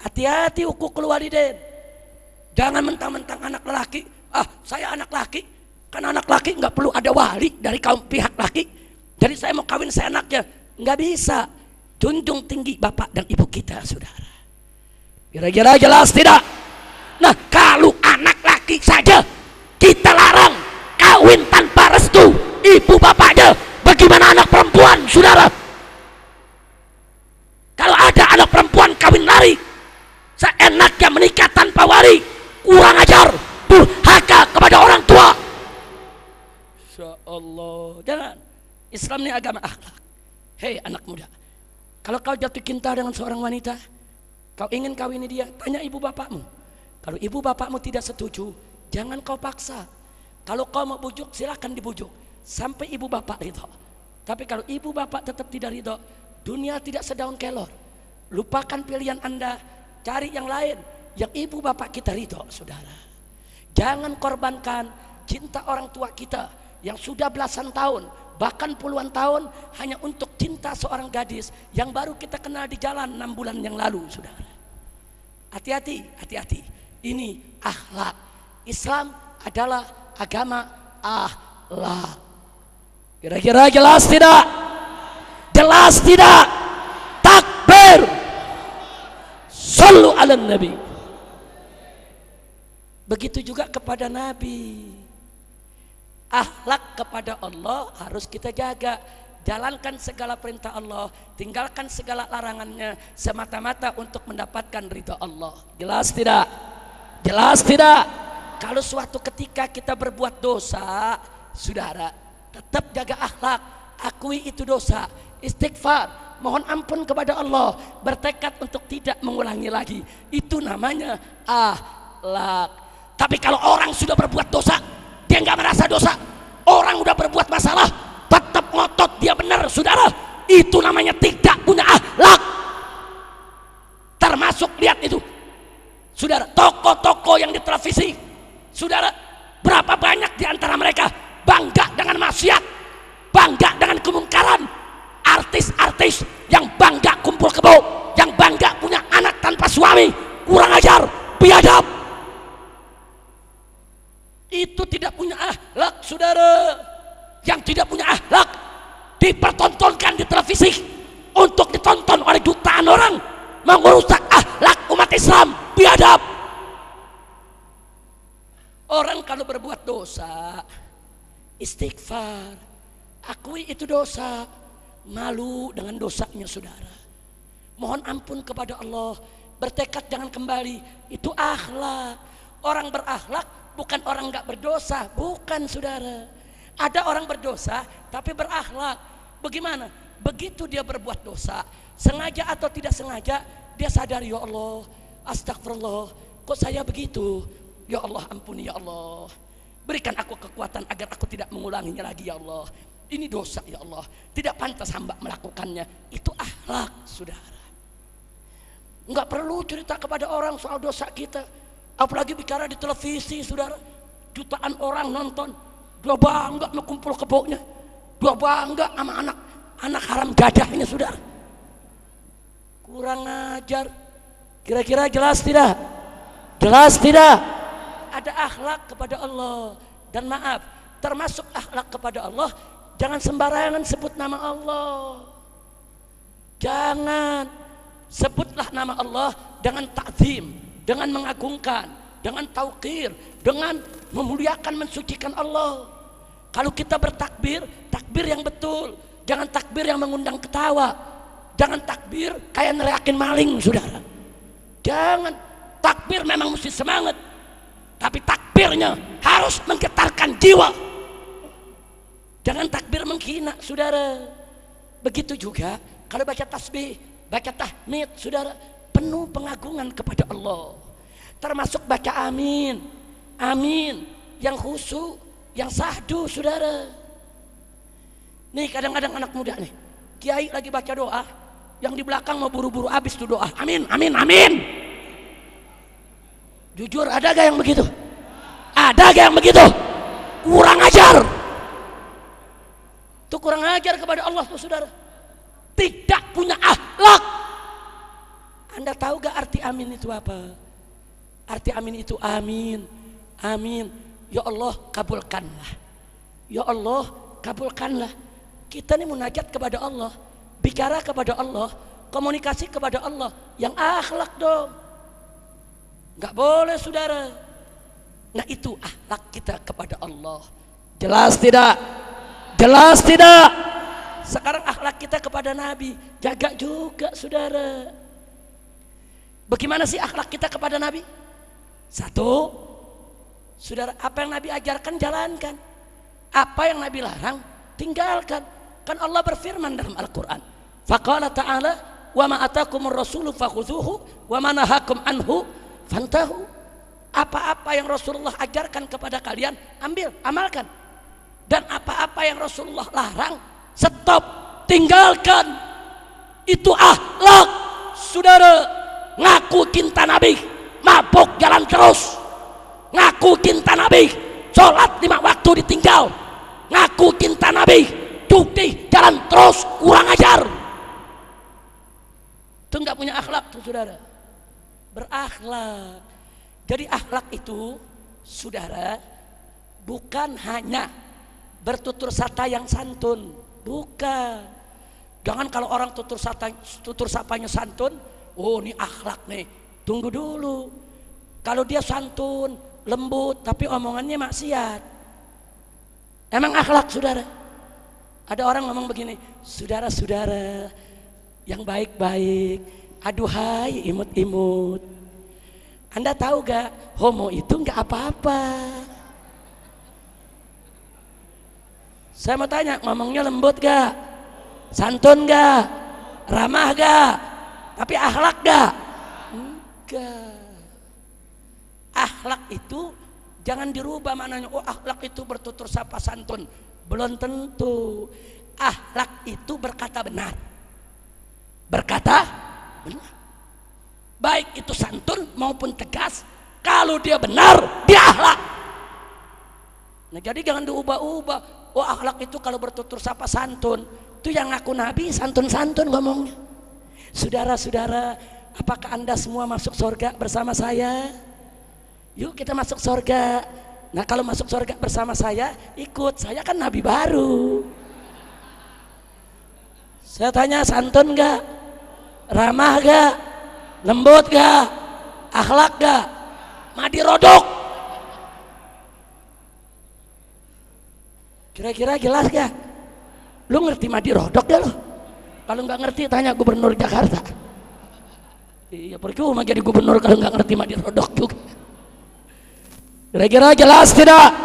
Hati-hati uququl walidain. Jangan mentang-mentang anak laki, saya anak laki, kan anak laki nggak perlu ada wali dari kaum pihak laki. Jadi saya mau kawin saya anaknya, nggak bisa. Junjung tinggi bapak dan ibu kita saudara. Kira-kira jelas tidak? Nah kalau anak laki saja kita larang kawin tanpa restu ibu bapaknya, bagaimana anak perempuan saudara? Kalau ada anak perempuan kawin lari, seenaknya menikah tanpa wali, kurang ajar, durhaka kepada orang tua. Insya Allah. Jangan. Islam ini agama akhlak. Hei anak muda, kalau kau jatuh cinta dengan seorang wanita, kau ingin kawini dia, tanya ibu bapakmu. Kalau ibu bapakmu tidak setuju, jangan kau paksa. Kalau kau mau bujuk, silakan dibujuk sampai ibu bapak ridho. Tapi kalau ibu bapak tetap tidak ridho, dunia tidak sedaun kelor. Lupakan pilihan Anda, cari yang lain yang ibu bapak kita ridho, saudara. Jangan korbankan cinta orang tua kita yang sudah belasan tahun, bahkan puluhan tahun hanya untuk cinta seorang gadis yang baru kita kenal di jalan 6 bulan yang lalu, saudara. Hati-hati, hati-hati. Ini akhlak. Islam adalah agama akhlak. Kira-kira jelas tidak? Jelas tidak? Takbir. Shallu ala Nabi. Begitu juga kepada Nabi. Akhlak kepada Allah harus kita jaga. Jalankan segala perintah Allah, tinggalkan segala larangannya semata-mata untuk mendapatkan ridha Allah. Jelas tidak? Jelas tidak? Kalau suatu ketika kita berbuat dosa, saudara, tetap jaga akhlak, akui itu dosa, istighfar, mohon ampun kepada Allah, bertekad untuk tidak mengulangi lagi. Itu namanya akhlak. Tapi kalau orang sudah berbuat dosa, dia nggak merasa dosa, orang udah berbuat masalah, tetap ngotot dia benar, saudara, itu namanya tidak punya akhlak. Termasuk lihat itu, saudara, tokoh-tokoh yang di televisi, saudara, berapa banyak di antara mereka bangga dengan maksiat, bangga dengan kemungkaran. Artis-artis yang bangga kumpul kebo, yang bangga punya anak tanpa suami, kurang ajar, biadab, itu tidak punya akhlak, saudara. Yang tidak punya akhlak dipertontonkan di televisi untuk ditonton oleh jutaan orang, merusak akhlak umat Islam, biadab. kalau berbuat dosa, istighfar, akui itu dosa, malu dengan dosanya saudara, mohon ampun kepada Allah, bertekad jangan kembali, itu akhlak. Orang berakhlak bukan orang nggak berdosa, bukan saudara. Ada orang berdosa tapi berakhlak. Bagaimana? Begitu dia berbuat dosa, sengaja atau tidak sengaja, dia sadar, ya Allah, astagfirullah, kok saya begitu, ya Allah ampuni ya Allah, berikan aku kekuatan agar aku tidak mengulanginya lagi ya Allah, ini dosa ya Allah, tidak pantas hamba melakukannya. Itu akhlak saudara. Enggak perlu cerita kepada orang soal dosa kita, apalagi bicara di televisi saudara, jutaan orang nonton, dia bangga mengumpul keboknya, dia bangga sama anak haram jajahnya saudara. Kurang ajar. Kira-kira jelas tidak? Jelas tidak? Ada akhlak kepada Allah. Dan maaf, termasuk akhlak kepada Allah, jangan sembarangan sebut nama Allah. Jangan. Sebutlah nama Allah dengan ta'zim, dengan mengagungkan, dengan tauqir, dengan memuliakan, mensucikan Allah. Kalau kita bertakbir, takbir yang betul, jangan takbir yang mengundang ketawa, jangan takbir kayak neriakin maling saudara. Jangan. Takbir memang mesti semangat, tapi takbirnya harus menggetarkan jiwa. Jangan takbir menghina saudara. Begitu juga kalau baca tasbih, baca tahmid saudara, penuh pengagungan kepada Allah. Termasuk baca amin, amin yang khusyuk, yang sahdu saudara. Nih kadang-kadang anak muda nih, kiai lagi baca doa, yang di belakang mau buru-buru habis tuh doa, amin, amin, amin. Jujur ada gak yang begitu? Ada gak yang begitu? Kurang ajar. Itu kurang ajar kepada Allah tuh saudara. Tidak punya akhlak. Anda tahu gak arti amin itu apa? Arti amin itu amin, amin, ya Allah kabulkanlah, ya Allah kabulkanlah. Kita ini munajat kepada Allah, bicara kepada Allah, komunikasi kepada Allah, yang akhlak dong. Gak boleh saudara. Nah itu akhlak kita kepada Allah. Jelas tidak? Jelas tidak? Sekarang akhlak kita kepada Nabi, jaga juga saudara. Bagaimana sih akhlak kita kepada Nabi? Satu, saudara, apa yang Nabi ajarkan jalankan, apa yang Nabi larang tinggalkan. Kan Allah berfirman dalam Al-Quran, faqala ta'ala wa ma atakumur rasulu fakhudhuhu wa ma nahakum anhu fantahu. Apa-apa yang Rasulullah ajarkan kepada kalian, ambil, amalkan. Dan apa-apa yang Rasulullah larang, stop, tinggalkan. Itu akhlak saudara. Ngaku cinta Nabi, mabuk jalan terus. Ngaku cinta Nabi, sholat 5 waktu ditinggal. Ngaku cinta Nabi, judi jalan terus, kurang ajar. Itu nggak punya akhlak tuh saudara. Berakhlak. Jadi akhlak itu saudara bukan hanya bertutur kata yang santun, bukan. Jangan kalau orang tutur sapanya santun, oh ini akhlak nih. Tunggu dulu. Kalau dia santun, lembut, tapi omongannya maksiat, emang akhlak saudara? Ada orang ngomong begini, saudara-saudara yang baik-baik, aduhai imut-imut. Anda tahu gak, homo itu gak apa-apa. Saya mau tanya, ngomongnya lembut gak? Santun gak? Ramah gak? Tapi akhlak gak? Enggak. Akhlak itu jangan dirubah maknanya. Oh akhlak itu bertutur sapa santun. Belum tentu. Akhlak itu berkata benar. Berkata benar. Baik itu santun maupun tegas, kalau dia benar, dia akhlak. Nah jadi jangan diubah-ubah. Oh akhlak itu kalau bertutur sapa santun, itu yang ngaku Nabi santun-santun ngomongnya. Saudara-saudara, apakah Anda semua masuk surga bersama saya? Yuk kita masuk surga. Nah kalau masuk surga bersama saya, ikut, saya kan Nabi baru. Saya tanya, santun gak? Ramah gak? Lembut gak? Akhlak gak? Madi rodok? Kira-kira jelas gak? Lu ngerti Madi Rodok gak lu? Kalau nggak ngerti tanya gubernur Jakarta. Iya percuma jadi gubernur kalau nggak ngerti Madi Rodok juga. Kira-kira jelas tidak?